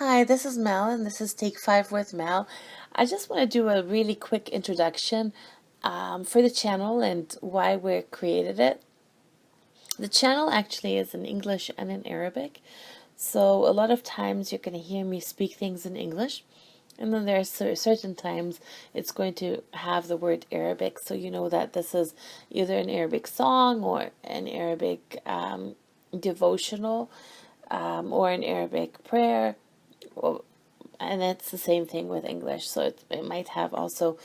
Hi, this is Mel, and this is Take 5 with Mel. I just want to do a really quick introduction for the channel and why we created it. The channel actually is in English and in Arabic, so a lot of times you're going to hear me speak things in English, and then there are certain times it's going to have the word Arabic, so you know that this is either an Arabic song or an Arabic devotional or an Arabic prayer. Well, and it's the same thing with English. So it might have also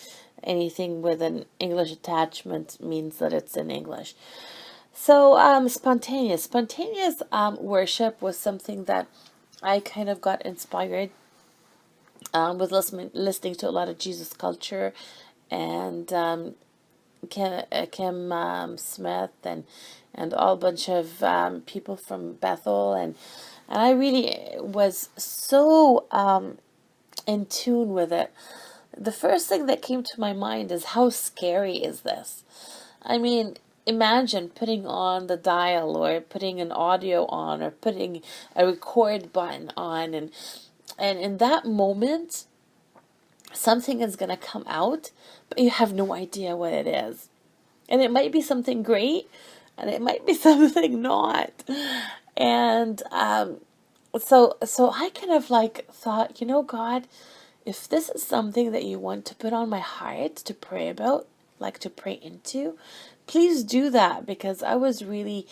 anything with an English attachment means that it's in English. So spontaneous worship was something that I kind of got inspired with listening to a lot of Jesus culture and Kim Smith and all bunch of people from Bethel, and I really was so in tune with it. The first thing that came to my mind is, how scary is this? I mean, imagine putting on the dial or putting an audio on or putting a record button on, and in that moment something is going to come out, but you have no idea what it is. And it might be something great, and it might be something not. And so I kind of like thought, God, if this is something that you want to put on my heart to pray about, like to pray into, please do that, because I was really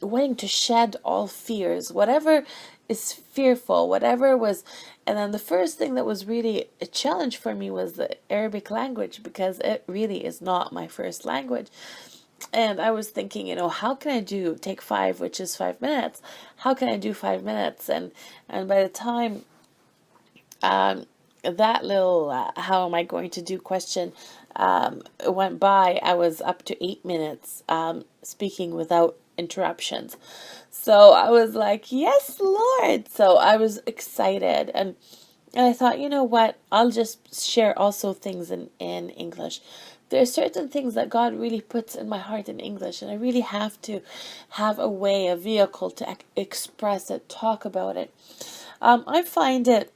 wanting to shed all fears, whatever is fearful, whatever was. And then the first thing that was really a challenge for me was the Arabic language, because it really is not my first language. And I was thinking, how can I take 5, which is 5 minutes? How can I do 5 minutes? And by the time that little how am I going to do question went by, I was up to 8 minutes speaking without interruptions. So I was like, yes, Lord. So I was excited, and I thought, you know what, I'll just share also things in English. There are certain things that God really puts in my heart in English, and I really have to have a vehicle to express it, talk about it. I find it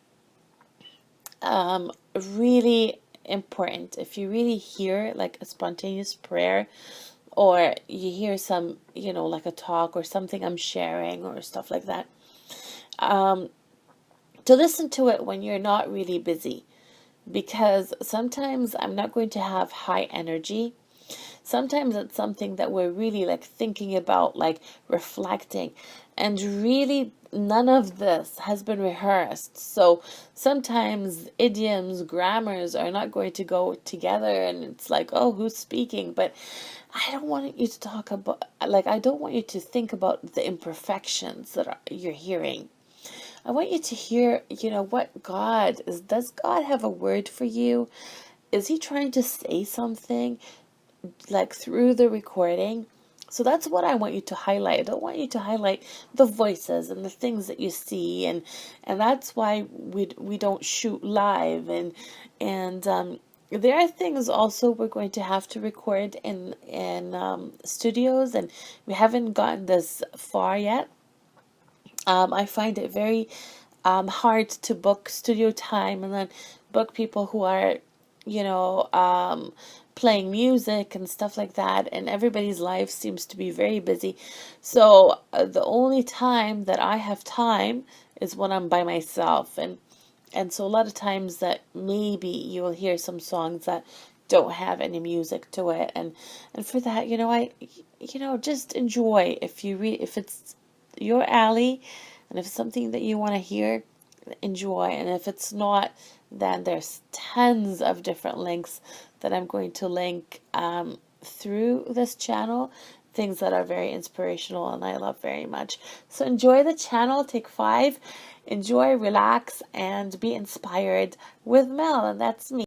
really important if you really hear like a spontaneous prayer, or you hear some, like a talk or something I'm sharing or stuff like that, to listen to it when you're not really busy, because sometimes I'm not going to have high energy. Sometimes it's something that we're really like thinking about, like reflecting, and really none of this has been rehearsed. So sometimes idioms, grammars are not going to go together, and it's like, oh, who's speaking? But I don't want you to talk about, like, I don't want you to think about the imperfections that you're hearing. I want you to hear, what God is. Does God have a word for you? Is he trying to say something, like, through the recording? So that's what I want you to highlight. I don't want you to highlight the voices and the things that you see, and that's why we don't shoot live, and there are things also we're going to have to record in studios, and we haven't gotten this far yet. I find it very hard to book studio time and then book people who are, playing music and stuff like that. And everybody's life seems to be very busy. So the only time that I have time is when I'm by myself. And so a lot of times that maybe you will hear some songs that don't have any music to it. And for that, just enjoy. If it's your alley, and if it's something that you want to hear, enjoy. And if it's not, then there's tons of different links that I'm going to link through this channel, things that are very inspirational and I love very much. So enjoy the channel, Take 5, enjoy, relax, and be inspired with Mel, and that's me.